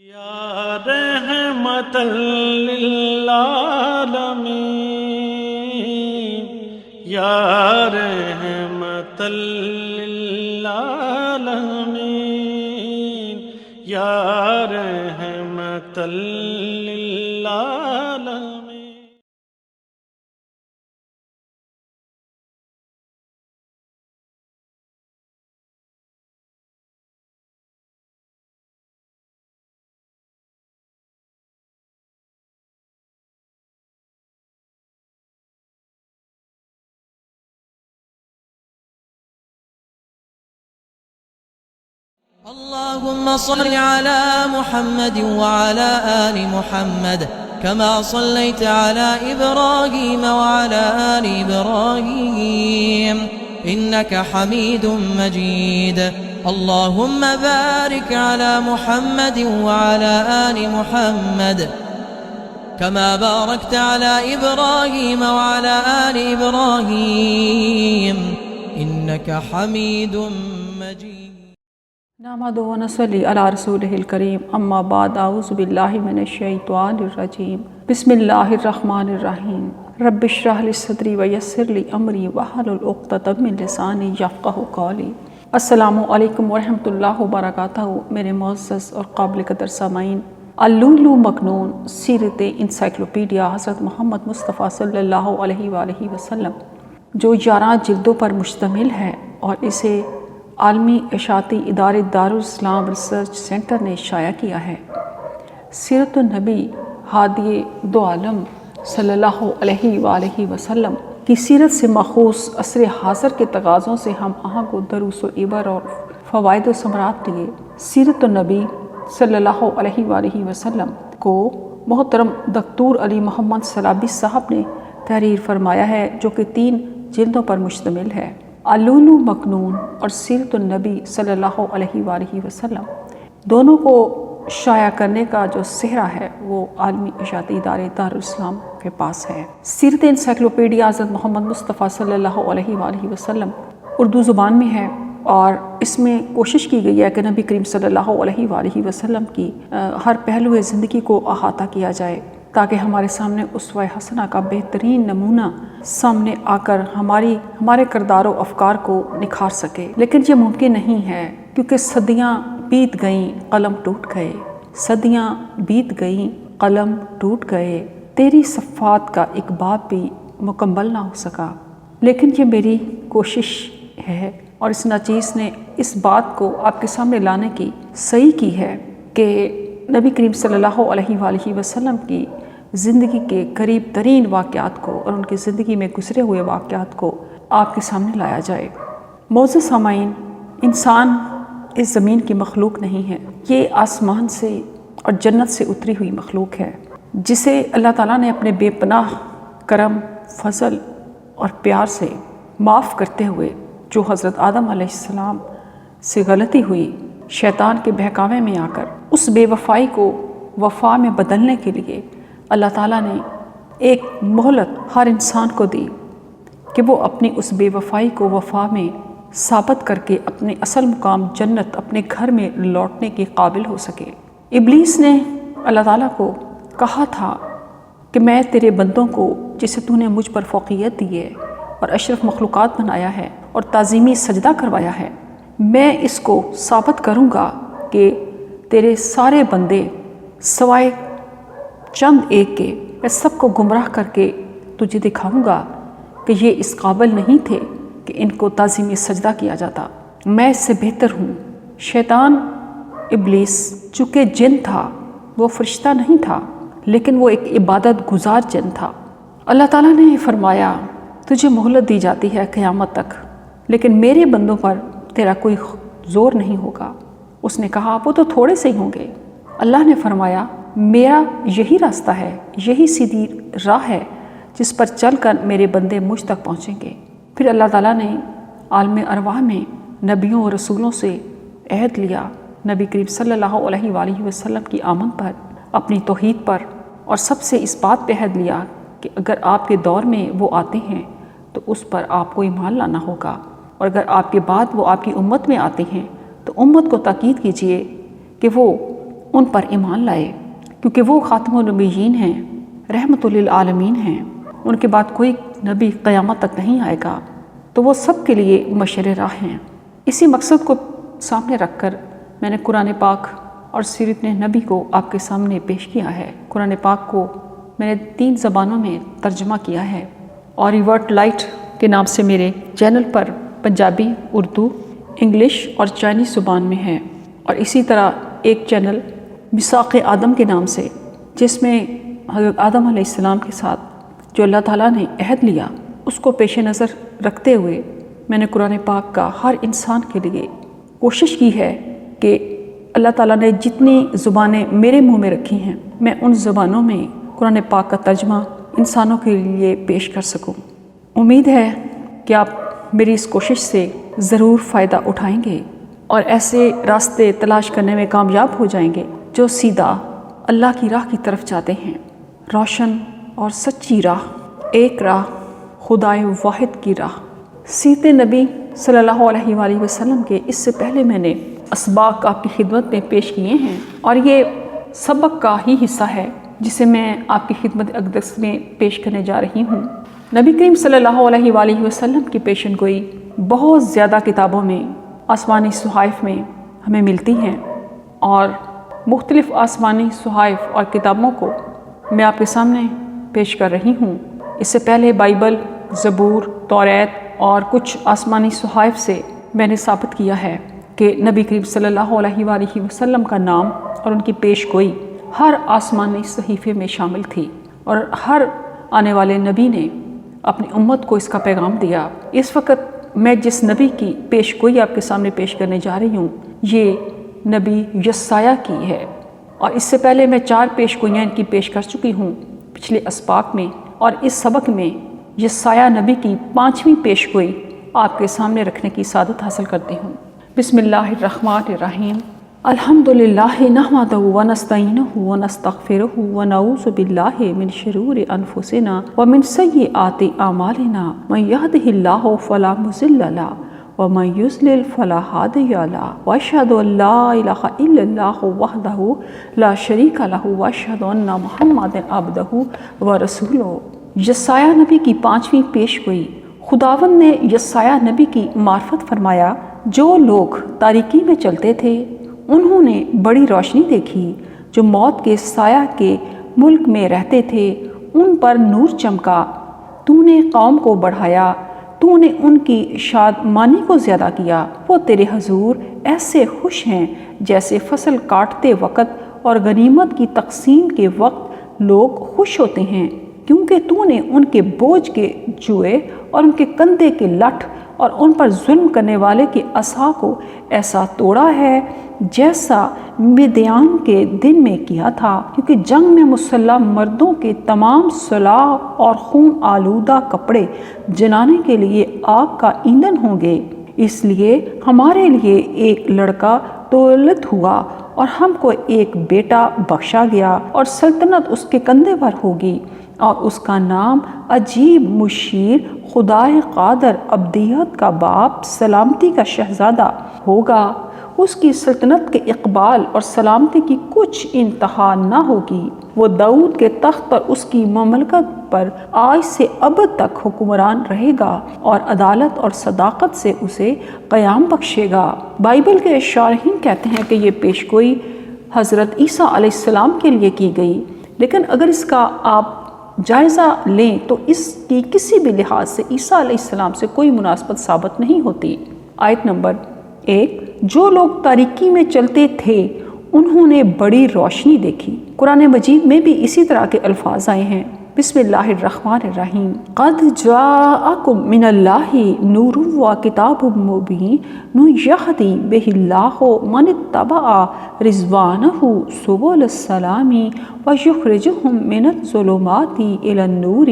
یا رحمت للعالمین یا رحمت للعالمین یا رحمت للعالمین. اللهم صل على محمد وعلى آل محمد كما صليت على إبراهيم وعلى آل إبراهيم إنك حميد مجيد. اللهم بارك على محمد وعلى آل محمد كما باركت على إبراهيم وعلى آل إبراهيم إنك حميد مجيد. نحمده ونصلي على رسوله الكريم اما بعد اعوذ بالله من الشيطان الرجيم بسم الله الرحمن الرحيم رب اشرح لي صدري ويسر لي امري واحلل عقدة من لساني يفقهوا قولي. السلام علیکم ورحمۃ اللہ وبرکاتہ. میرے معزز اور قابل قدر سامعین، اللؤلؤ مکنون سیرت انسائکلوپیڈیا حضرت محمد مصطفیٰ صلی اللہ علیہ وآلہ وسلم جو 11 جلدوں پر مشتمل ہے اور اسے عالمی اشاعتی ادارے دارالاسلام ریسرچ سینٹر نے شائع کیا ہے. سیرت النبی ہادی دو عالم صلی اللہ علیہ وآلہ وسلم کی سیرت سے ماخوذ عصر حاضر کے تقاضوں سے ہم آہاں کو دروس و عبر اور فوائد و ثمرات لیے سیرت النبی صلی اللہ علیہ وآلہ وسلم کو محترم دکتور علی محمد سلابی صاحب نے تحریر فرمایا ہے، جو کہ 3 جلدوں پر مشتمل ہے. اللؤلؤ مکنون اور سیرت النبی صلی اللہ علیہ وآلہ وسلم دونوں کو شائع کرنے کا جو صحرا ہے وہ عالمی اشاعتی ادارے دارالاسلام کے پاس ہے. سیرت انسائکلوپیڈیا حضرت محمد مصطفیٰ صلی اللہ علیہ وآلہ وسلم اردو زبان میں ہے اور اس میں کوشش کی گئی ہے کہ نبی کریم صلی اللہ علیہ وآلہ وسلم کی ہر پہلو زندگی کو احاطہ کیا جائے تاکہ ہمارے سامنے اسوہ حسنہ کا بہترین نمونہ سامنے آ کر ہمارے کردار و افکار کو نکھار سکے. لیکن یہ ممکن نہیں ہے کیونکہ صدیاں بیت گئیں، قلم ٹوٹ گئے. صدیاں بیت گئیں، قلم ٹوٹ گئے. تیری صفات کا ایک باب بھی مکمل نہ ہو سکا. لیکن یہ میری کوشش ہے اور اس ناچیز نے اس بات کو آپ کے سامنے لانے کی صحیح کی ہے کہ نبی کریم صلی اللہ علیہ وآلہ وسلم کی زندگی کے قریب ترین واقعات کو اور ان کی زندگی میں گزرے ہوئے واقعات کو آپ کے سامنے لایا جائے. معزز سامعین، انسان اس زمین کی مخلوق نہیں ہے، یہ آسمان سے اور جنت سے اتری ہوئی مخلوق ہے جسے اللہ تعالیٰ نے اپنے بے پناہ کرم، فضل اور پیار سے معاف کرتے ہوئے جو حضرت آدم علیہ السلام سے غلطی ہوئی شیطان کے بہکاوے میں آ کر اس بے وفائی کو وفا میں بدلنے کے لیے اللہ تعالیٰ نے ایک مہلت ہر انسان کو دی کہ وہ اپنی اس بے وفائی کو وفا میں ثابت کر کے اپنے اصل مقام جنت، اپنے گھر میں لوٹنے کے قابل ہو سکے. ابلیس نے اللہ تعالیٰ کو کہا تھا کہ میں تیرے بندوں کو جسے تو نے مجھ پر فوقیت دی ہے اور اشرف مخلوقات بنایا ہے اور تعظیمی سجدہ کروایا ہے، میں اس کو ثابت کروں گا کہ تیرے سارے بندے سوائے چند ایک کے میں سب کو گمراہ کر کے تجھے دکھاؤں گا کہ یہ اس قابل نہیں تھے کہ ان کو تعظیمی سجدہ کیا جاتا. میں اس سے بہتر ہوں. شیطان ابلیس چونکہ جن تھا، وہ فرشتہ نہیں تھا، لیکن وہ ایک عبادت گزار جن تھا. اللہ تعالیٰ نے فرمایا تجھے مہلت دی جاتی ہے قیامت تک، لیکن میرے بندوں پر تیرا کوئی زور نہیں ہوگا. اس نے کہا وہ تو تھوڑے سے ہی ہوں گے. اللہ نے فرمایا میرا یہی راستہ ہے، یہی سیدھی راہ ہے جس پر چل کر میرے بندے مجھ تک پہنچیں گے. پھر اللہ تعالیٰ نے عالم ارواح میں نبیوں اور رسولوں سے عہد لیا، نبی کریم صلی اللہ علیہ وآلہ وسلم کی آمد پر، اپنی توحید پر، اور سب سے اس بات پہ عہد لیا کہ اگر آپ کے دور میں وہ آتے ہیں تو اس پر آپ کو ایمان لانا ہوگا، اور اگر آپ کے بعد وہ آپ کی امت میں آتے ہیں تو امت کو تاکید کیجیے کہ وہ ان پر ایمان لائے، کیونکہ وہ خاتم النبیین ہیں، رحمت للعالمین ہیں، ان کے بعد کوئی نبی قیامت تک نہیں آئے گا، تو وہ سب کے لیے مبشر راہ ہیں۔ اسی مقصد کو سامنے رکھ کر میں نے قرآن پاک اور سیرت نبی کو آپ کے سامنے پیش کیا ہے۔ قرآن پاک کو میں نے 3 زبانوں میں ترجمہ کیا ہے، اور ریورٹ لائٹ کے نام سے میرے چینل پر پنجابی، اردو، انگلش اور چائنیز زبان میں ہے، اور اسی طرح ایک چینل میثاق آدم کے نام سے، جس میں حضرت آدم علیہ السلام کے ساتھ جو اللہ تعالیٰ نے عہد لیا اس کو پیش نظر رکھتے ہوئے میں نے قرآن پاک کا ہر انسان کے لیے کوشش کی ہے کہ اللہ تعالیٰ نے جتنی زبانیں میرے منہ میں رکھی ہیں میں ان زبانوں میں قرآن پاک کا ترجمہ انسانوں کے لیے پیش کر سکوں۔ امید ہے کہ آپ میری اس کوشش سے ضرور فائدہ اٹھائیں گے اور ایسے راستے تلاش کرنے میں کامیاب ہو جائیں گے جو سیدھا اللہ کی راہ کی طرف جاتے ہیں، روشن اور سچی راہ، ایک راہ، خدائے واحد کی راہ۔ سیرت نبی صلی اللہ علیہ وآلہ وسلم کے اس سے پہلے میں نے اسباق آپ کی خدمت میں پیش کیے ہیں، اور یہ سبق کا ہی حصہ ہے جسے میں آپ کی خدمت اقدس میں پیش کرنے جا رہی ہوں۔ نبی کریم صلی اللہ علیہ وآلہ وسلم کی پیشن گوئی بہت زیادہ کتابوں میں، آسمانی صحائف میں ہمیں ملتی ہیں، اور مختلف آسمانی صحائف اور کتابوں کو میں آپ کے سامنے پیش کر رہی ہوں۔ اس سے پہلے بائبل، زبور، توریت اور کچھ آسمانی صحائف سے میں نے ثابت کیا ہے کہ نبی کریم صلی اللہ علیہ وآلہ وسلم کا نام اور ان کی پیش گوئی ہر آسمانی صحیفے میں شامل تھی، اور ہر آنے والے نبی نے اپنی امت کو اس کا پیغام دیا۔ اس وقت میں جس نبی کی پیش گوئی آپ کے سامنے پیش کرنے جا رہی ہوں یہ نبی یسایہ کی ہے، اور اس سے پہلے میں 4 پیش گوئیاں ان کی پیش کر چکی ہوں پچھلے اسباق میں، اور اس سبق میں یسایہ نبی کی 5ویں پیش گوئی آپ کے سامنے رکھنے کی سعادت حاصل کرتی ہوں۔ بسم اللہ الرحمن الرحیم۔ الحمدللہ نحمدہ ونستعینہ ونستغفرہ ونعوذ باللہ من شرور انفسنا ومن سیئات اعمالنا، من یہدہ اللہ فلا مضل لہ ومن یضلل فلا ہادی لہ، واشہد ان لا الہ الا اللہ وحدہ لا شریک لہ، واشہد ان محمدا عبدہ ورسولہ۔ یسایہ نبی کی 5ویں پیش گوئی۔ خداوند نے یسایہ نبی کی معرفت فرمایا، جو لوگ تاریکی میں چلتے تھے انہوں نے بڑی روشنی دیکھی، جو موت کے سایہ کے ملک میں رہتے تھے ان پر نور چمکا۔ تو نے قوم کو بڑھایا، تو نے ان کی شادمانی کو زیادہ کیا۔ وہ تیرے حضور ایسے خوش ہیں جیسے فصل کاٹتے وقت اور غنیمت کی تقسیم کے وقت لوگ خوش ہوتے ہیں، کیونکہ تو نے ان کے بوجھ کے جوئے اور ان کے کندھے کے لٹھ اور ان پر ظلم کرنے والے کے عصا کو ایسا توڑا ہے جیسا مدیان کے دن میں کیا تھا، کیونکہ جنگ میں مسلح مردوں کے تمام سلاح اور خون آلودہ کپڑے جلانے کے لیے آگ کا ایندھن ہوں گے۔ اس لیے ہمارے لیے ایک لڑکا تولد ہوا اور ہم کو ایک بیٹا بخشا گیا، اور سلطنت اس کے کندھے پر ہوگی، اور اس کا نام عجیب، مشیر، خدائے قادر، ابدیت کا باپ، سلامتی کا شہزادہ ہوگا۔ اس کی سلطنت کے اقبال اور سلامتی کی کچھ انتہا نہ ہوگی۔ وہ داؤد کے تخت پر اس کی مملکت پر آج سے ابد تک حکمران رہے گا، اور عدالت اور صداقت سے اسے قیام بخشے گا۔ بائبل کے شارحین کہتے ہیں کہ یہ پیش گوئی حضرت عیسیٰ علیہ السلام کے لیے کی گئی، لیکن اگر اس کا آپ جائزہ لیں تو اس کی کسی بھی لحاظ سے عیسیٰ علیہ السلام سے کوئی مناسبت ثابت نہیں ہوتی۔ آیت نمبر 1، جو لوگ تاریکی میں چلتے تھے انہوں نے بڑی روشنی دیکھی۔ قرآن مجید میں بھی اسی طرح کے الفاظ آئے ہیں۔ بسم اللہ الرحمن الرحیم۔ قد جاءکم من اللہ نور و کتاب مبین یہدی بہ اللہ من اتبع رضوانہ سبل السلام ویخرجہم من الظلمات الی النور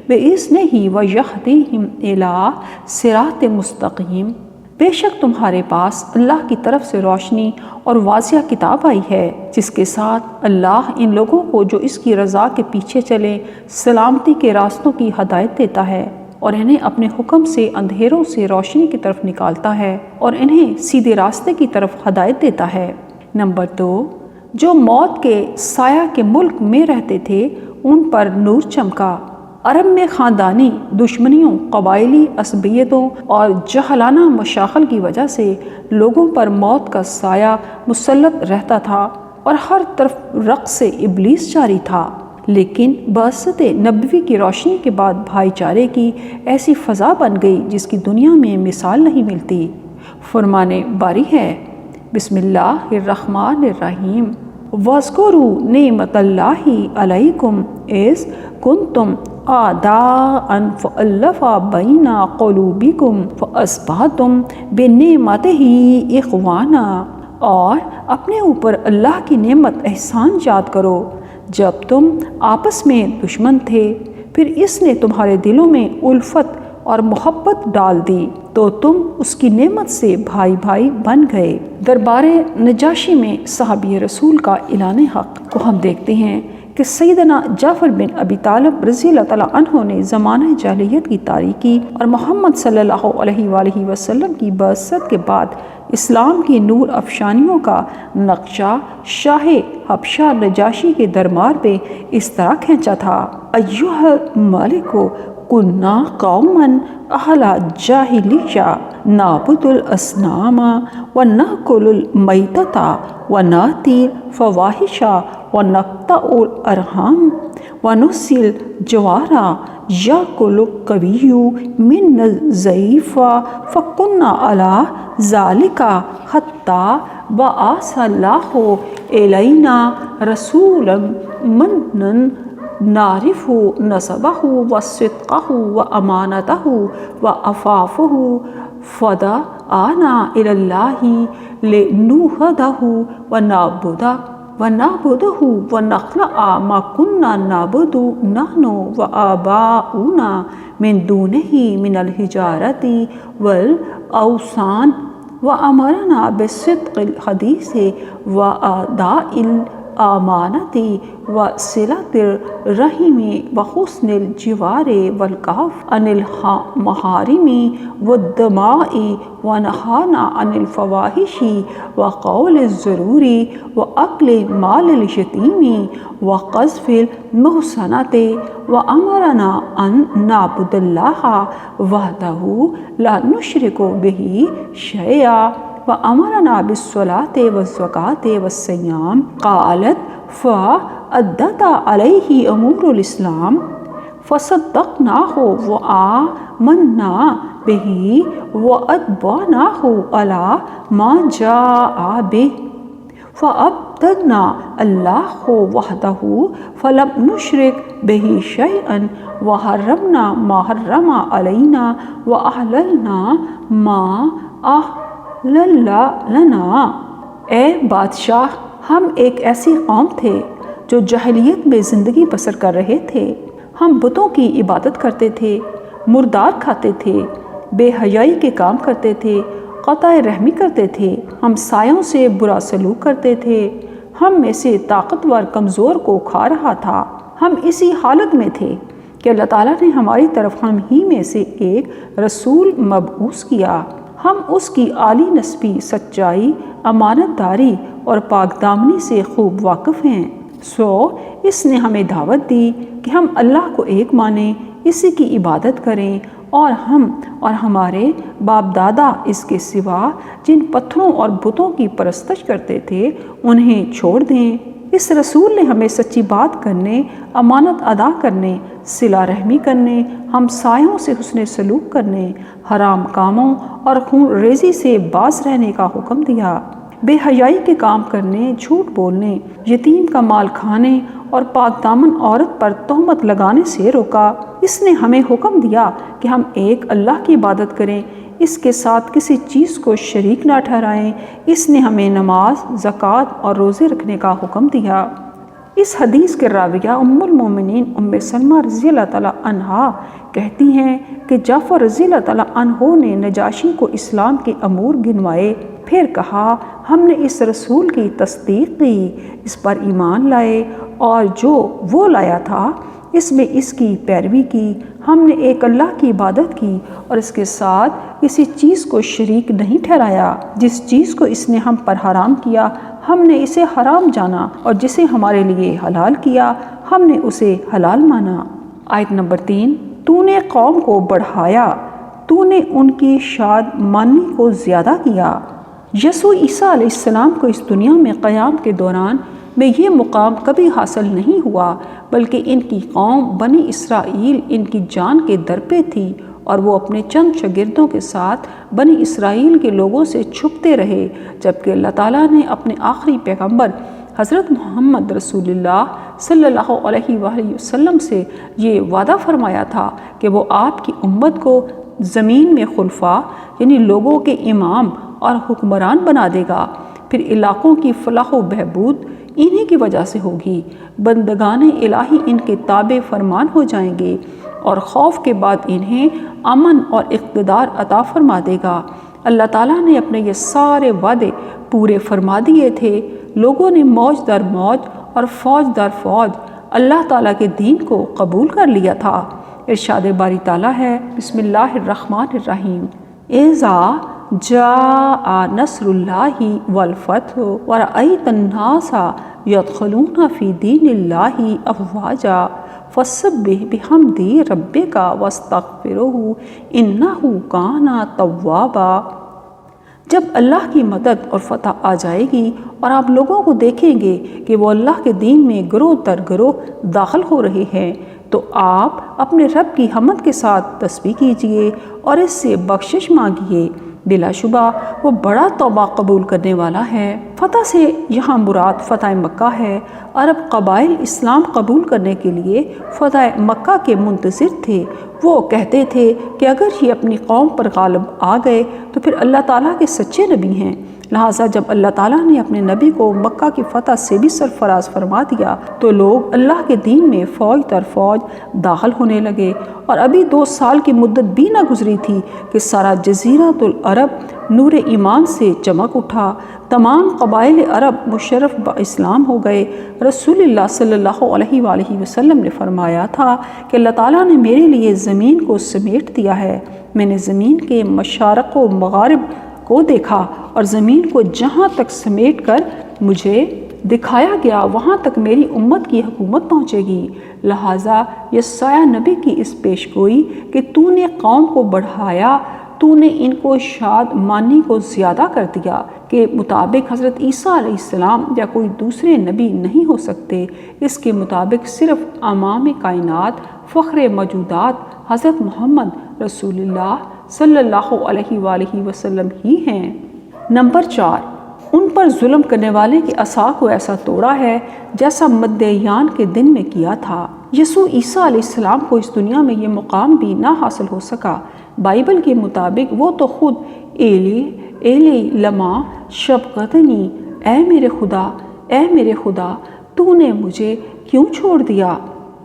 بإذنہ ویہدیہم الی صراط مستقیم۔ بے شک تمہارے پاس اللہ کی طرف سے روشنی اور واضح کتاب آئی ہے، جس کے ساتھ اللہ ان لوگوں کو جو اس کی رضا کے پیچھے چلے سلامتی کے راستوں کی ہدایت دیتا ہے، اور انہیں اپنے حکم سے اندھیروں سے روشنی کی طرف نکالتا ہے، اور انہیں سیدھے راستے کی طرف ہدایت دیتا ہے۔ نمبر 2، جو موت کے سایہ کے ملک میں رہتے تھے ان پر نور چمکا۔ عرب میں خاندانی دشمنیوں، قبائلی عصبیتوں اور جہلانہ مشاغل کی وجہ سے لوگوں پر موت کا سایہ مسلط رہتا تھا اور ہر طرف رقص ابلیس جاری تھا، لیکن بعثت نبوی کی روشنی کے بعد بھائی چارے کی ایسی فضا بن گئی جس کی دنیا میں مثال نہیں ملتی۔ فرمان باری ہے، بسم اللہ الرحمن الرحیم، وَاذْكُرُوا نِعْمَتَ اللَّهِ عَلَيْكُمْ إِذْ كُنْتُمْ أَعْدَاءً فَأَلَّفَ بَيْنَ قُلُوبِكُمْ فَأَصْبَحْتُمْ بِنِعْمَتِهِ إِخْوَانًا، اور اپنے اوپر اللہ کی نعمت احسان یاد کرو جب تم آپس میں دشمن تھے، پھر اس نے تمہارے دلوں میں الفت اور محبت ڈال دی تو تم اس کی نعمت سے بھائی بھائی بن گئے۔ دربار نجاشی میں صحابی رسول کا اعلان حق کو ہم دیکھتے ہیں کہ سیدنا جعفر بن ابی طالب رضی اللہ تعالیٰ عنہ نے زمانہ جاہلیت کی تاریکی اور محمد صلی اللہ علیہ وآلہ وسلم کی بعثت کے بعد اسلام کی نور افشانیوں کا نقشہ شاہ حبشہ نجاشی کے دربار پہ اس طرح کھینچا تھا: ایھا الملک کنا قوما اہل جاہلیہ نعبد الاصنام ونأکل المیتۃ ونأتی الفواحش ونقطع الارحام ونصل الجوار یأکل القوی من الضعیف فکنا علی ذلک حتی بعث اللہ الینا رسولا منا نعرف نسبہ وصدقہ وامانتہ وعفافہ فدعانا الی اللہ لنوحدہ ونعبدہ ونخلع ما كنا نعبد نحن وآباؤنا من دونہ من الحجارۃ والاوثان وأمرنا بصدق الحدیث وأداء الأمانة وصلة الرحم وحسن الجوار والكف عن المحارم والدماء ونهانا عن الفواحش وقول الزور وأكل مال اليتيم وقذف المحصنات وأمرنا أن نعبد الله وحده لا نشرك به شيئا وأمرنا بالصلاة والزكاة والصيام قالت فعدت عليه أمور الإسلام فصدقناه وآمنا به وأتبعناه على ما جاء به فعبدنا الله وحده فلم نشرك به شيئا وحرمنا ما حرم علينا وأحللنا ما أحلل لنا۔ اے بادشاہ، ہم ایک ایسی قوم تھے جو جاہلیت میں زندگی بسر کر رہے تھے۔ ہم بتوں کی عبادت کرتے تھے، مردار کھاتے تھے، بے حیائی کے کام کرتے تھے، قطع رحمی کرتے تھے، ہم سایوں سے برا سلوک کرتے تھے، ہم میں سے طاقتور کمزور کو کھا رہا تھا۔ ہم اسی حالت میں تھے کہ اللہ تعالیٰ نے ہماری طرف ہم ہی میں سے ایک رسول مبعوث کیا۔ ہم اس کی عالی نسبی، سچائی، امانت داری اور پاک دامنی سے خوب واقف ہیں۔ اس نے ہمیں دعوت دی کہ ہم اللہ کو ایک مانیں، اسی کی عبادت کریں، اور ہم اور ہمارے باپ دادا اس کے سوا جن پتھروں اور بتوں کی پرستش کرتے تھے انہیں چھوڑ دیں۔ اس رسول نے ہمیں سچی بات کرنے، امانت ادا کرنے، صلہ رحمی کرنے، ہمسایوں سے حسن سلوک کرنے، حرام کاموں اور خون ریزی سے باز رہنے کا حکم دیا، بے حیائی کے کام کرنے، جھوٹ بولنے، یتیم کا مال کھانے اور پاک دامن عورت پر تہمت لگانے سے روکا۔ اس نے ہمیں حکم دیا کہ ہم ایک اللہ کی عبادت کریں، اس کے ساتھ کسی چیز کو شریک نہ ٹھہرائیں۔ اس نے ہمیں نماز، زکوٰۃ اور روزے رکھنے کا حکم دیا۔ اس حدیث کے راویہ ام المومنین ام سلمہ رضی اللہ تعالیٰ عنہا کہتی ہیں کہ جعفر رضی اللہ تعالیٰ عنہ نے نجاشی کو اسلام کے امور گنوائے، پھر کہا ہم نے اس رسول کی تصدیق کی، اس پر ایمان لائے اور جو وہ لایا تھا اس میں اس کی پیروی کی، ہم نے ایک اللہ کی عبادت کی اور اس کے ساتھ کسی چیز کو شریک نہیں ٹھہرایا۔ جس چیز کو اس نے ہم پر حرام کیا ہم نے اسے حرام جانا، اور جسے ہمارے لیے حلال کیا ہم نے اسے حلال مانا۔ آیت نمبر 3، تو نے قوم کو بڑھایا، تو نے ان کی شاد مانی کو زیادہ کیا۔ یسوع عیسیٰ علیہ السلام کو اس دنیا میں قیام کے دوران میں یہ مقام کبھی حاصل نہیں ہوا، بلکہ ان کی قوم بنی اسرائیل ان کی جان کے در پہ تھی، اور وہ اپنے چند شاگردوں کے ساتھ بنی اسرائیل کے لوگوں سے چھپتے رہے، جبکہ اللہ تعالیٰ نے اپنے آخری پیغمبر حضرت محمد رسول اللہ صلی اللہ علیہ وآلہ وسلم سے یہ وعدہ فرمایا تھا کہ وہ آپ کی امت کو زمین میں خلفاء یعنی لوگوں کے امام اور حکمران بنا دے گا، پھر علاقوں کی فلاح و بہبود انہی کی وجہ سے ہوگی، بندگان الہی ان کے تابع فرمان ہو جائیں گے، اور خوف کے بعد انہیں امن اور اقتدار عطا فرما دے گا۔ اللہ تعالیٰ نے اپنے یہ سارے وعدے پورے فرما دیے تھے۔ لوگوں نے موج در موج اور فوج در فوج اللہ تعالیٰ کے دین کو قبول کر لیا تھا۔ ارشاد باری تعالیٰ ہے، بسم اللہ الرحمن الرحیم، اذا جاء نصر اللہ والفتح ورأیت الناس یدخلون فی دین اللہ افواجا فسبح بحمد ربک واستغفرہ انہ کان توابا۔ جب اللہ کی مدد اور فتح آ جائے گی اور آپ لوگوں کو دیکھیں گے کہ وہ اللہ کے دین میں گروہ در گروہ داخل ہو رہے ہیں، تو آپ اپنے رب کی حمد کے ساتھ تسبیح کیجئے اور اس سے بخشش مانگیے، بلا شبہ وہ بڑا توبہ قبول کرنے والا ہے۔ فتح سے یہاں مراد فتح مکہ ہے۔ عرب قبائل اسلام قبول کرنے کے لیے فتح مکہ کے منتظر تھے۔ وہ کہتے تھے کہ اگر یہ اپنی قوم پر غالب آ گئے تو پھر اللہ تعالیٰ کے سچے نبی ہیں، لہٰذا جب اللہ تعالیٰ نے اپنے نبی کو مکہ کی فتح سے بھی سرفراز فرما دیا تو لوگ اللہ کے دین میں فوج در فوج داخل ہونے لگے، اور ابھی 2 سال کی مدت بھی نہ گزری تھی کہ سارا جزیرۃ العرب نور ایمان سے چمک اٹھا، تمام قبائل عرب مشرف با اسلام ہو گئے۔ رسول اللہ صلی اللہ علیہ وآلہ وسلم نے فرمایا تھا کہ اللہ تعالیٰ نے میرے لیے زمین کو سمیٹ دیا ہے، میں نے زمین کے مشارق و مغارب کو دیکھا، اور زمین کو جہاں تک سمیٹ کر مجھے دکھایا گیا وہاں تک میری امت کی حکومت پہنچے گی۔ لہٰذا یہ سایہ نبی کی اس پیش گوئی کہ تو نے قوم کو بڑھایا، تو نے ان کو شاد مانی کو زیادہ کر دیا کے مطابق حضرت عیسیٰ علیہ السلام یا کوئی دوسرے نبی نہیں ہو سکتے۔ اس کے مطابق صرف امام کائنات فخر موجودات حضرت محمد رسول اللہ صلی اللہ علیہ وآلہ وسلم ہی ہیں۔ نمبر 4، ان پر ظلم کرنے والے کی عصا کو ایسا توڑا ہے جیسا مدیان کے دن میں کیا تھا۔ یسوع عیسیٰ علیہ السلام کو اس دنیا میں یہ مقام بھی نہ حاصل ہو سکا۔ بائبل کے مطابق وہ تو خود ایلی ایلی لما شبقتنی، اے میرے خدا اے میرے خدا تو نے مجھے کیوں چھوڑ دیا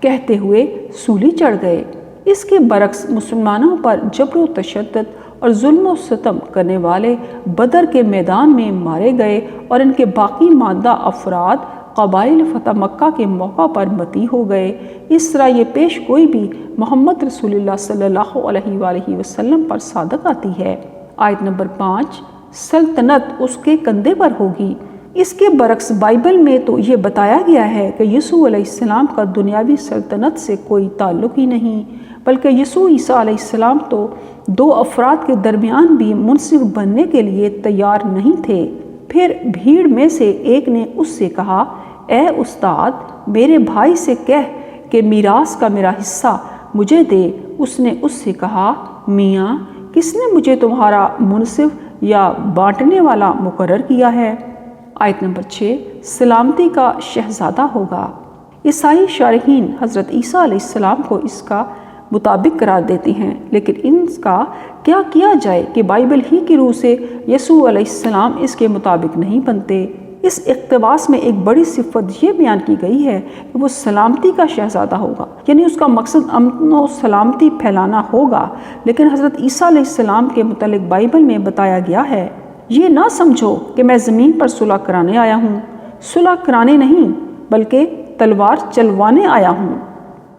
کہتے ہوئے سولی چڑھ گئے۔ اس کے برعکس مسلمانوں پر جبر و تشدد اور ظلم و ستم کرنے والے بدر کے میدان میں مارے گئے، اور ان کے باقی ماندہ افراد قبائل فتح مکہ کے موقع پر متی ہو گئے۔ اس طرح یہ پیش گوئی بھی محمد رسول اللہ صلی اللہ علیہ وآلہ وسلم پر صادق آتی ہے۔ آیت نمبر 5، سلطنت اس کے کندھے پر ہوگی۔ اس کے برعکس بائبل میں تو یہ بتایا گیا ہے کہ یسوع علیہ السلام کا دنیاوی سلطنت سے کوئی تعلق ہی نہیں، بلکہ یسوع عیسیٰ علیہ السلام تو 2 افراد کے درمیان بھی منصف بننے کے لیے تیار نہیں تھے۔ پھر بھیڑ میں سے ایک نے اس سے کہا، اے استاد میرے بھائی سے کہہ کہ میراث کا میرا حصہ مجھے دے۔ اس نے اس سے کہا، میاں کس نے مجھے تمہارا منصف یا بانٹنے والا مقرر کیا ہے؟ آیت نمبر 6، سلامتی کا شہزادہ ہوگا۔ عیسائی شارحین حضرت عیسیٰ علیہ السلام کو اس کا مطابق قرار دیتے ہیں، لیکن اس کا کیا کیا جائے کہ بائبل ہی کی روح سے یسوع علیہ السلام اس کے مطابق نہیں بنتے۔ اس اقتباس میں ایک بڑی صفت یہ بیان کی گئی ہے کہ وہ سلامتی کا شہزادہ ہوگا، یعنی اس کا مقصد امن و سلامتی پھیلانا ہوگا، لیکن حضرت عیسیٰ علیہ السلام کے متعلق بائبل میں بتایا گیا ہے، یہ نہ سمجھو کہ میں زمین پر صلح کرانے آیا ہوں، صلح کرانے نہیں بلکہ تلوار چلوانے آیا ہوں۔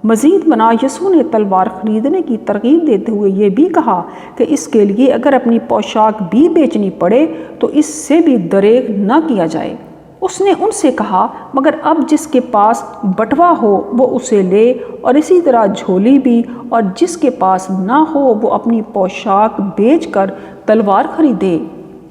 مزید بنا یسوع نے تلوار خریدنے کی ترغیب دیتے ہوئے یہ بھی کہا کہ اس کے لیے اگر اپنی پوشاک بھی بیچنی پڑے تو اس سے بھی دریغ نہ کیا جائے۔ اس نے ان سے کہا مگر اب جس کے پاس بٹوا ہو وہ اسے لے، اور اسی طرح جھولی بھی، اور جس کے پاس نہ ہو وہ اپنی پوشاک بیچ کر تلوار خریدے۔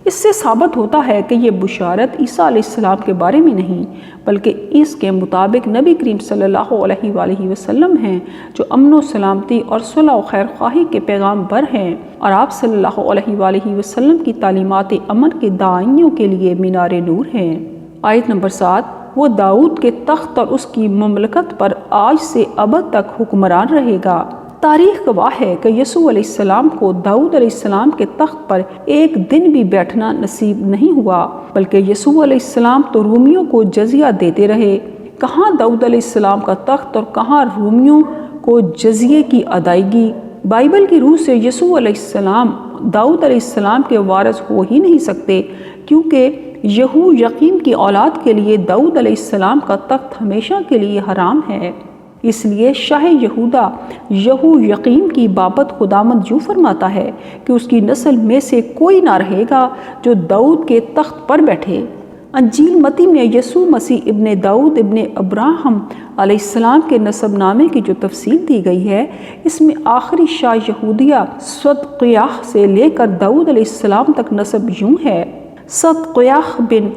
اس سے ثابت ہوتا ہے کہ یہ بشارت عیسیٰ علیہ السلام کے بارے میں نہیں بلکہ اس کے مطابق نبی کریم صلی اللہ علیہ وآلہ وسلم ہیں، جو امن و سلامتی اور صلح و خیر خواہی کے پیغام بر ہیں، اور آپ صلی اللہ علیہ وآلہ وسلم کی تعلیمات امن کے داعیوں کے لیے مینار نور ہیں۔ آیت نمبر 7، وہ داؤد کے تخت اور اس کی مملکت پر آج سے ابد تک حکمران رہے گا۔ تاریخ گواہ ہے کہ یسوع علیہ السلام کو داؤد علیہ السلام کے تخت پر ایک دن بھی بیٹھنا نصیب نہیں ہوا، بلکہ یسوع علیہ السلام تو رومیوں کو جزیہ دیتے رہے۔ کہاں داؤد علیہ السلام کا تخت اور کہاں رومیوں کو جزیے کی ادائیگی؟ بائبل کی روح سے یسوع علیہ السلام داؤد علیہ السلام کے وارث ہو ہی نہیں سکتے، کیونکہ یہو یقیم کی اولاد کے لیے داؤد علیہ السلام کا تخت ہمیشہ کے لیے حرام ہے۔ اس لیے شاہ یہودا یہو یقیم کی بابت خداوند یوں فرماتا ہے کہ اس کی نسل میں سے کوئی نہ رہے گا جو داؤد کے تخت پر بیٹھے۔ انجیل متی میں یسوع مسیح ابن داؤد ابن ابراہم علیہ السلام کے نسب نامے کی جو تفصیل دی گئی ہے، اس میں آخری شاہ یہودیہ صدقیاہ سے لے کر داؤد علیہ السلام تک نسب یوں ہے: صدقیاہ بن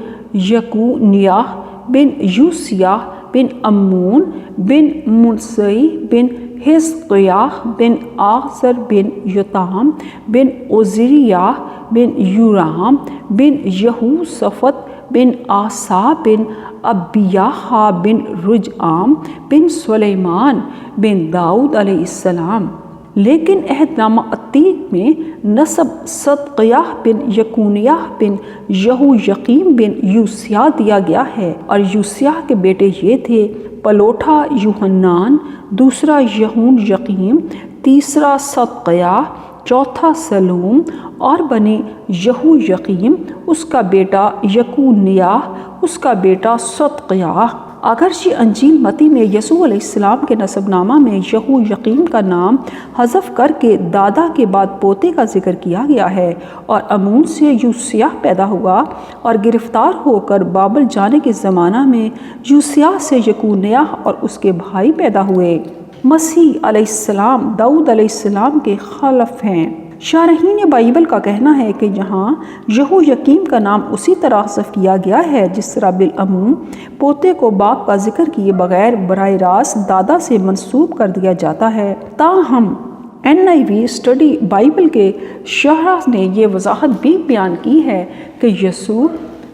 یکونیاہ بن یوسیاہ بن امون بن منصی بن حزقیاہ بن آخزر بن یوتام بن عزریہ بن یورام بن یہوشافط بن آسا بن ابیاہ بن رجعام بن سلیمان بن داؤد علیہ السلام۔ لیکن عہد نامہ عتیق میں نسب صدقیاہ بن یکونیاہ بن یہو یقیم بن یوسیہ دیا گیا ہے، اور یوسیہ کے بیٹے یہ تھے: پلوٹھا یوحنان، دوسرا یہون یقیم، تیسرا صدقیاہ، چوتھا سلوم، اور بنی یہو یقیم، اس کا بیٹا یکونیاہ، اس کا بیٹا صدقیاہ۔ اگرچہ انجیل متی میں یسوع علیہ السلام کے نسب نامہ میں یہو یقیم کا نام حذف کر کے دادا کے بعد پوتے کا ذکر کیا گیا ہے، اور امون سے یوسیہ پیدا ہوا، اور گرفتار ہو کر بابل جانے کے زمانہ میں یوسیہ سے یکونیاہ اور اس کے بھائی پیدا ہوئے۔ مسیح علیہ السلام داؤد علیہ السلام کے خلف ہیں۔ شارحین بائبل کا کہنا ہے کہ یہاں یہو یقیم کا نام اسی طرح حذف کیا گیا ہے جس طرح بالعموم پوتے کو باپ کا ذکر کیے بغیر براہ راست دادا سے منسوب کر دیا جاتا ہے۔ تاہم NIV اسٹڈی بائبل کے شرح نے یہ وضاحت بھی بیان کی ہے کہ یسوع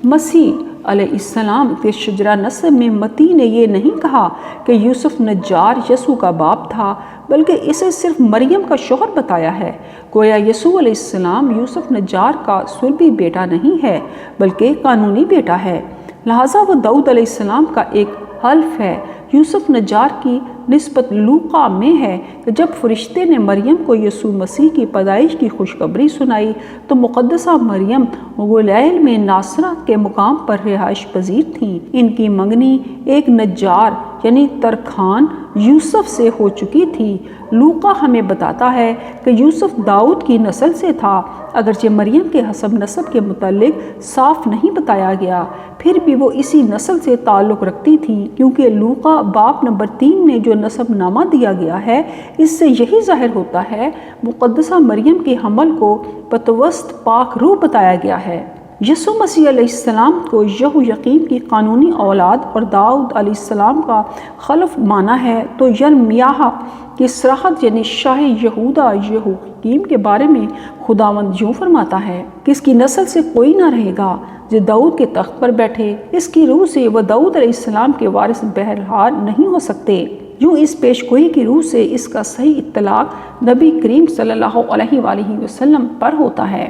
مسیح علیہ السلام کے شجرہ نسب میں متی نے یہ نہیں کہا کہ یوسف نجار یسوع کا باپ تھا، بلکہ اسے صرف مریم کا شوہر بتایا ہے۔ گویا یسوع علیہ السلام یوسف نجار کا صلبی بیٹا نہیں ہے بلکہ قانونی بیٹا ہے، لہٰذا وہ داؤد علیہ السلام کا ایک حلف ہے۔ یوسف نجار کی نسبت لوقا میں ہے کہ جب فرشتے نے مریم کو یسوع مسیح کی پیدائش کی خوشخبری سنائی تو مقدسہ مریم غلیل میں ناصرت کے مقام پر رہائش پذیر تھیں۔ ان کی منگنی ایک نجار یعنی ترکھان یوسف سے ہو چکی تھی۔ لوقا ہمیں بتاتا ہے کہ یوسف داؤد کی نسل سے تھا، اگرچہ مریم کے حسب نسب کے متعلق صاف نہیں بتایا گیا، پھر بھی وہ اسی نسل سے تعلق رکھتی تھی، کیونکہ لوقا باب نمبر 3 میں جو نسب نامہ دیا گیا ہے اس سے یہی ظاہر ہوتا ہے مقدسہ مریم کے حمل کو بتوسط پاک روح بتایا گیا ہے۔ یسوع مسیح علیہ السلام کو یہو یقیم کی قانونی اولاد اور داؤد علیہ السلام کا خلف مانا ہے تو یرمیاہ کی صراحت یعنی شاہ یہودا یہو یقیم کے بارے میں خداوند یوں فرماتا ہے کہ اس کی نسل سے کوئی نہ رہے گا جو داؤد کے تخت پر بیٹھے، اس کی روح سے وہ داؤد علیہ السلام کے وارث بہرحال نہیں ہو سکتے۔ یوں اس پیش گوئی کی روح سے اس کا صحیح اطلاق نبی کریم صلی اللہ علیہ وآلہ وسلم پر ہوتا ہے۔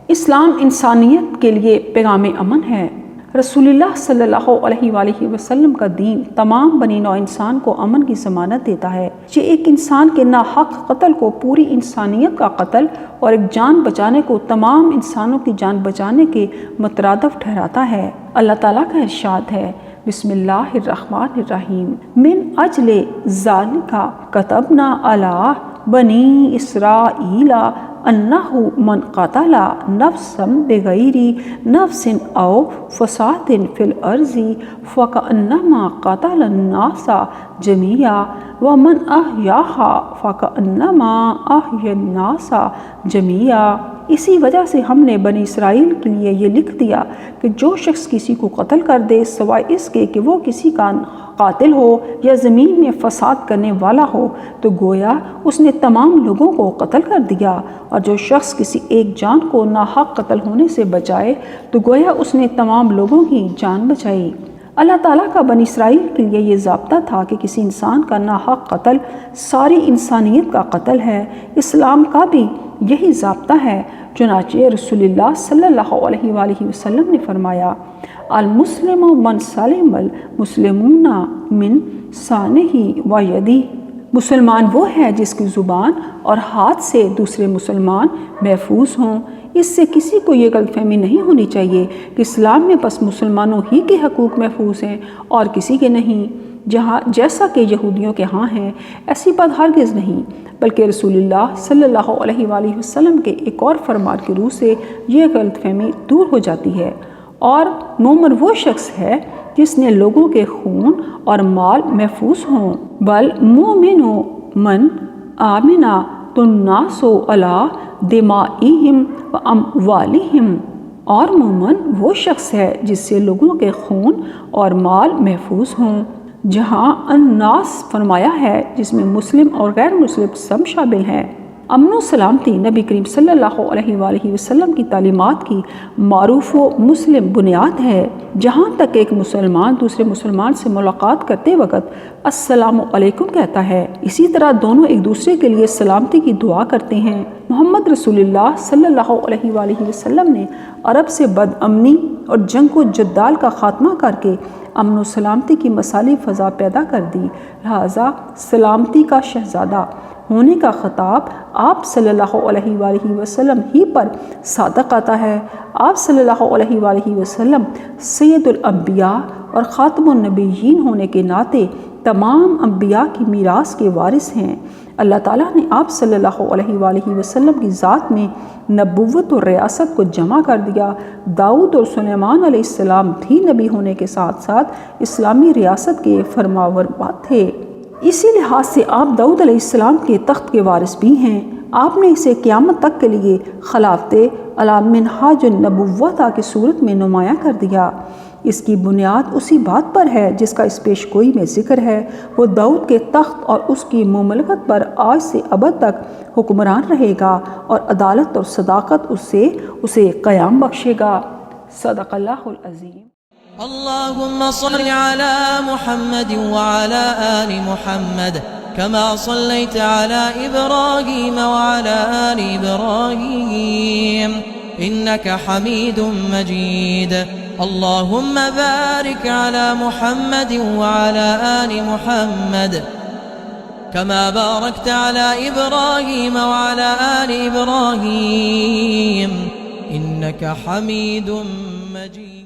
اسلام انسانیت کے لیے پیغام امن ہے۔ رسول اللہ صلی اللہ علیہ وآلہ وسلم کا دین تمام بنی نوع انسان کو امن کی ضمانت دیتا ہے۔ یہ ایک انسان کے ناحق قتل کو پوری انسانیت کا قتل اور ایک جان بچانے کو تمام انسانوں کی جان بچانے کے مترادف ٹھہراتا ہے۔ اللہ تعالیٰ کا ارشاد ہے: بسم اللہ الرحمن الرحیم من اجل ذالک کتبنا علی بنی اسرائیل انہ من قتل نفسا بغیر نفس او فساد فی الارض فکأنما قتل الناس جميعا ومن احیاها فکأنما احیا الناس جميعا۔ اسی وجہ سے ہم نے بنی اسرائیل کے لیے یہ لکھ دیا کہ جو شخص کسی کو قتل کر دے سوائے اس کے کہ وہ کسی کا قاتل ہو یا زمین میں فساد کرنے والا ہو تو گویا اس نے تمام لوگوں کو قتل کر دیا، اور جو شخص کسی ایک جان کو ناحق قتل ہونے سے بچائے تو گویا اس نے تمام لوگوں کی جان بچائی۔ اللہ تعالیٰ کا بنی اسرائیل کے لیے یہ ضابطہ تھا کہ کسی انسان کا ناحق قتل ساری انسانیت کا قتل ہے۔ اسلام کا بھی یہی ضابطہ ہے، چنانچہ رسول اللہ صلی اللہ علیہ وآلہ وسلم نے فرمایا المسلم من سلم المسلمون من لسانہ و یدہ، مسلمان وہ ہے جس کی زبان اور ہاتھ سے دوسرے مسلمان محفوظ ہوں۔ اس سے کسی کو یہ غلط فہمی نہیں ہونی چاہیے کہ اسلام میں بس مسلمانوں ہی کے حقوق محفوظ ہیں اور کسی کے نہیں، جیسا کہ یہودیوں کے ہاں ہیں۔ ایسی بات ہرگز نہیں، بلکہ رسول اللہ صلی اللہ علیہ وآلہ وسلم کے ایک اور فرمان کی روح سے یہ غلط فہمی دور ہو جاتی ہے، اور مومن وہ شخص ہے جس نے لوگوں کے خون اور مال محفوظ ہوں۔ بل مومن من آمنا الناس علی دمائہم و اموالہم، اور مومن وہ شخص ہے جس سے لوگوں کے خون اور مال محفوظ ہوں۔ جہاں الناس فرمایا ہے جس میں مسلم اور غیر مسلم سب شامل ہیں۔ امن و سلامتی نبی کریم صلی اللہ علیہ وآلہ وسلم کی تعلیمات کی معروف و مسلم بنیاد ہے۔ جہاں تک ایک مسلمان دوسرے مسلمان سے ملاقات کرتے وقت السلام علیکم کہتا ہے، اسی طرح دونوں ایک دوسرے کے لیے سلامتی کی دعا کرتے ہیں۔ محمد رسول اللہ صلی اللہ علیہ وآلہ وسلم نے عرب سے بد امنی اور جنگ و جدال کا خاتمہ کر کے امن و سلامتی کی مثالی فضا پیدا کر دی، لہٰذا سلامتی کا شہزادہ ہونے کا خطاب آپ صلی اللہ علیہ وآلہ وسلم ہی پر صادق آتا ہے۔ آپ صلی اللہ علیہ وآلہ وسلم سید الانبیاء اور خاتم النبیین ہونے کے ناطے تمام انبیاء کی میراث کے وارث ہیں۔ اللہ تعالیٰ نے آپ صلی اللہ علیہ وآلہ وسلم کی ذات میں نبوت اور ریاست کو جمع کر دیا۔ داؤد اور سلیمان علیہ السلام بھی نبی ہونے کے ساتھ ساتھ اسلامی ریاست کے فرمانبر تھے۔ اسی لحاظ سے آپ داؤد علیہ السلام کے تخت کے وارث بھی ہیں۔ آپ نے اسے قیامت تک کے لیے خلافت علی منہاج النبوہ کی صورت میں نمایاں کر دیا۔ اس کی بنیاد اسی بات پر ہے جس کا اس پیش گوئی میں ذکر ہے، وہ داؤد کے تخت اور اس کی مملکت پر آج سے ابد تک حکمران رہے گا، اور عدالت اور صداقت اسے قیام بخشے گا۔ صدق اللہ العظیم۔ اللهم صل على محمد وعلى آل محمد كما صليت على إبراهيم وعلى آل إبراهيم إنك حميد مجيد اللهم بارك على محمد وعلى آل محمد كما باركت على إبراهيم وعلى آل إبراهيم إنك حميد مجيد